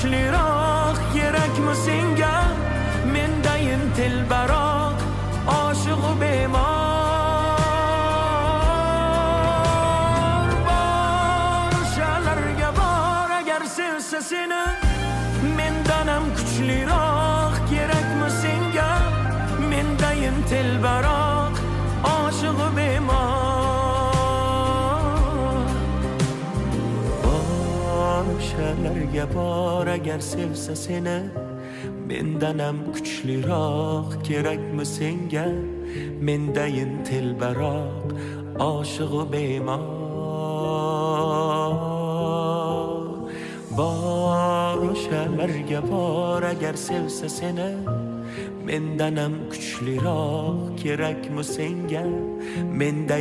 kuchliroq kerakmi senga mendayin telbaroq oshiq bemor bor o'shalarga bor agar sevsa seni mendan ham kuchliroq kerakmi senga mendayin telbaroq oshiq bemor bor o'shalarga bor agar sevsa seni mendan ham kuchliroq kerakmi senga mendayin telbaroq oshiq bemor bor o'shalarga bor agar sevsa seni mendan ham kuchliroq kerakmi senga mendayin